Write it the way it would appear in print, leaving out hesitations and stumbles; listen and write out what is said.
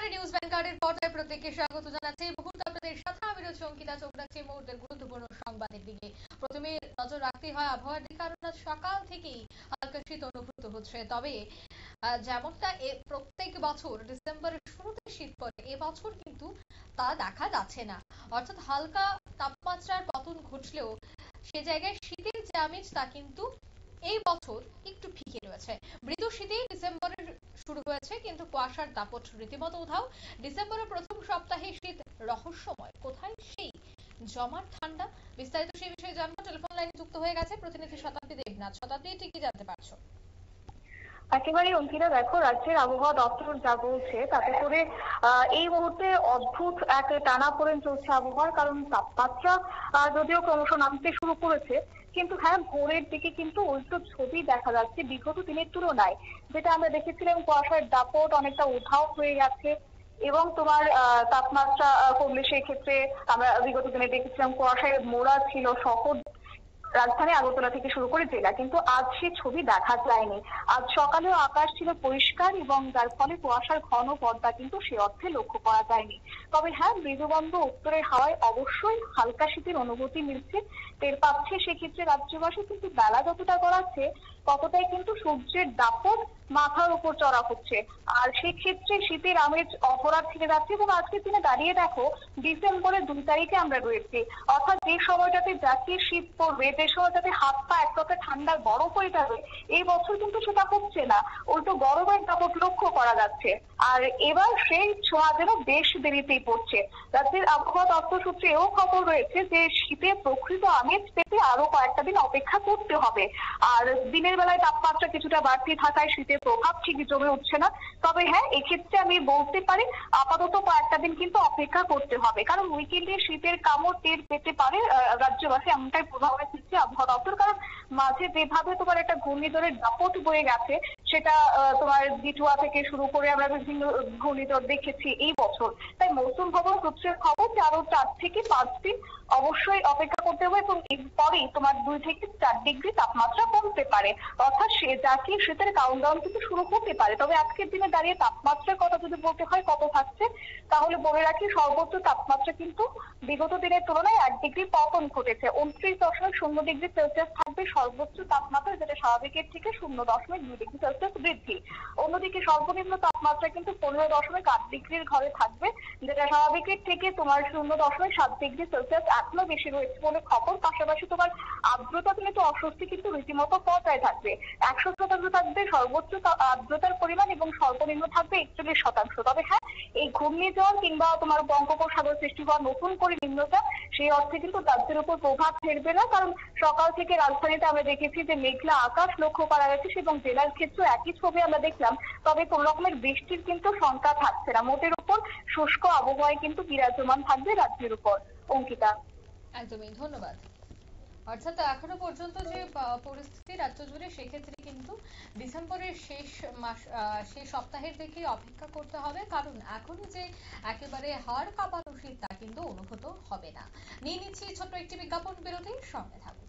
নমস্কার, নিউজ ভ্যানগার্ডের পর্দায় প্রত্যেককে স্বাগত জানাচ্ছি। এই মুহূর্তে আপনাদের সাথে আমি রয়েছি অঙ্কিতা। চোখ রাখছি এই মুহূর্তের গুরুত্বপূর্ণ সংবাদের দিকে। প্রথমে নজর রাখতে হয় আবহাওয়ার দিকে, কারণ আজ সকাল থেকেই হালকা শীত অনুভূত হচ্ছে। তবে যেমনটা প্রত্যেক বছর ডিসেম্বরের শুরুতে শীত পড়ে, এবছর কিন্তু তা দেখা যাচ্ছে না। অর্থাৎ হালকা তাপমাত্রার পতন ঘটলেও সে জায়গায় শীতের যে আমেজ তা কিন্তু এই বছর একটু ফিকে রয়েছে। মৃদু শীতেই ডিসেম্বরের শুরু হয়েছে, কিন্তু কুয়াশার দাপট রীতিমতো উধাও। ডিসেম্বরের প্রথম সপ্তাহে শীত রহস্যময়, কোথায় সেই জমাট ঠান্ডা? বিস্তারিত সেই বিষয়ে জানবো। টেলিফোন লাইনে যুক্ত হয়ে গেছে প্রতিনিধি শতাব্দী দেবনাথ। শতাব্দী, ঠিক কি জানতে পারছো? একেবারে অঙ্কিতা, দেখো রাজ্যের আবহাওয়া দপ্তর যা বলছে তাতে করে এই মুহূর্তে অদ্ভুত এক টানাপোড়েন চলছে আবহাওয়ার। কারণ তাপমাত্রা যদিও ক্রমশ নামতে শুরু করেছে, কিন্তু হ্যাঁ, ভোরের দিকে কিন্তু উল্টো ছবি দেখা যাচ্ছে বিগত দিনের তুলনায়। যেটা আমরা দেখেছিলাম, কুয়াশার দাপট অনেকটা উধাও হয়ে গেছে। এবং তোমার তাপমাত্রা কমলে সেই ক্ষেত্রে আমরা বিগত দিনে দেখেছিলাম কুয়াশায় মোড়া ছিল শহর, রাজধানী আগরতলা থেকে শুরু করে জেলা, কিন্তু আজ সে ছবি দেখা যায়নি। আজ সকালেও আকাশ ছিল পরিষ্কার, এবং যার ফলে কুয়াশার ঘন পর্দা কিন্তু সে অর্থে লক্ষ্য করা যায়নি। তবে হ্যাঁ, মৃদুবন্ধ উত্তরের হাওয়ায় অবশ্যই হালকা শীতের অনুভূতি মিলছে, টের পাচ্ছে সেক্ষেত্রে রাজ্যবাসী। কিন্তু বেলা যতটা গড়াচ্ছে ততটাই কিন্তু সূর্যের দাপট মাথার উপর চড়া হচ্ছে। আর সেক্ষেত্রে শীতের আমেজ অপরাধ থেকে যাচ্ছে। এবং আজকের দিনে দাঁড়িয়ে দেখো, ডিসেম্বরের 2 তারিখে আমরা রয়েছি। অর্থাৎ যে সময়টাতে জাতীয় শীত পড়বে, যে সময়টাতে হাত পা এক প্রকার ঠান্ডার বরফ হয়ে যাবে, এই বছর কিন্তু সেটা হচ্ছে না। উল্টো গরমের দাপট লক্ষ্য করা যাচ্ছে। আর এবার সেই ছোঁয়া যেন বেশ দেরিতেই পড়ছে। রাজ্যের আবহাওয়া দপ্তর সূত্রে এও খবর রয়েছে যে শীতের প্রকৃত আমেজ পেতে আরো কয়েকটা দিন অপেক্ষা করতে হবে। আর দিনের বেলায় তাপমাত্রা কিছুটা বাড়তি থাকায় শীতের প্রভাব ঠিকই জমে উঠছে না। তবে হ্যাঁ, এক্ষেত্রে আমি বলতে পারি আপাতত কয়েকটা দিন কিন্তু অপেক্ষা করতে হবে, কারণ উইকেন্ডে শীতের কামড় টের পেতে পারে রাজ্যবাসী, এমনটাই পূর্বাভাস দিচ্ছে আবহাওয়া দপ্তর। কারণ মাঝে যেভাবে তোমার একটা ঘূর্ণিঝড়ের দাপট বয়ে গেছে, সেটা তোমার জিটুয়া থেকে শুরু করে আমরা বিভিন্ন ঘূর্ণিঝড় দেখেছি এই বছর। তাই মৌসুম ভবন সূত্রের খবর যে আরো 4 থেকে 5 দিন অবশ্যই অপেক্ষা করতে হবে, এবং এরপরেই তোমার 2 থেকে 4 ডিগ্রি তাপমাত্রা কমতে পারে। অর্থাৎ সে জাতীয় শীতের কাউন্টডাউন কিন্তু শুরু হতে পারে। তবে আজকের দিনে দাঁড়িয়ে তাপমাত্রার কথা যদি বলতে হয় কত থাকছে, তাহলে বলে রাখি সর্বোচ্চ তাপমাত্রা কিন্তু বিগত দিনের তুলনায় 1 ডিগ্রি পতন ঘটেছে। 29.0 ডিগ্রি সেলসিয়াস থাকবে সর্বোচ্চ তাপমাত্রা, যেটা স্বাভাবিকের থেকে 0.2 ডিগ্রি সেলসিয়াস বৃদ্ধি। অন্যদিকে সর্বনিম্ন তাপমাত্রা কিন্তু 15.8 ডিগ্রির ঘরে থাকবে, যেটা স্বাভাবিকের থেকে তোমার 0.7 ডিগ্রি সেলসিয়াস এখনো বেশি রয়েছে বলে খবর। পাশাপাশি তোমার আর্দ্রতা কিন্তু অস্বস্তি কিন্তু রীতিমতো পর্যায়ে থাকবে। 100% থাকবে সর্বোচ্চ আর্দ্রতার পরিমাণ, এবং সর্বনিম্ন থাকবে 41%। তবে হ্যাঁ, এই ঘূর্ণিঝড় কিংবা তোমার বঙ্গোপসাগর সৃষ্টি হওয়া নতুন করে নিম্নচাপ সেই অর্থে কিন্তু রাজ্যের উপর প্রভাব ফেলবে না। কারণ সকাল থেকে রাজধানীতে আমরা দেখেছি যে মেঘলা আকাশ লক্ষ্য করা গেছে, এবং জেলার ক্ষেত্রে একই ছবি আমরা দেখলাম। তবে কোন রকমের বৃষ্টির কিন্তু শঙ্কা থাকছে না। মোটের উপর শুষ্ক আবহাওয়ায় কিন্তু বিরাজমান থাকবে রাজ্যের উপর। অঙ্কিতা, একদমই ধন্যবাদ। অর্থাৎ এখনো পর্যন্ত যে পরিস্থিতি রাজ্য জুড়ে, সেক্ষেত্রে কিন্তু ডিসেম্বরের শেষ সপ্তাহের দিকে অপেক্ষা করতে হবে, কারণ এখনই যে একেবারে হাড় কাঁপানো শীত তা কিন্তু অনুভূত হবে না। নিয়ে নিচ্ছি ছোট্ট একটি বিজ্ঞাপন বিরতি, সঙ্গে থাকুন।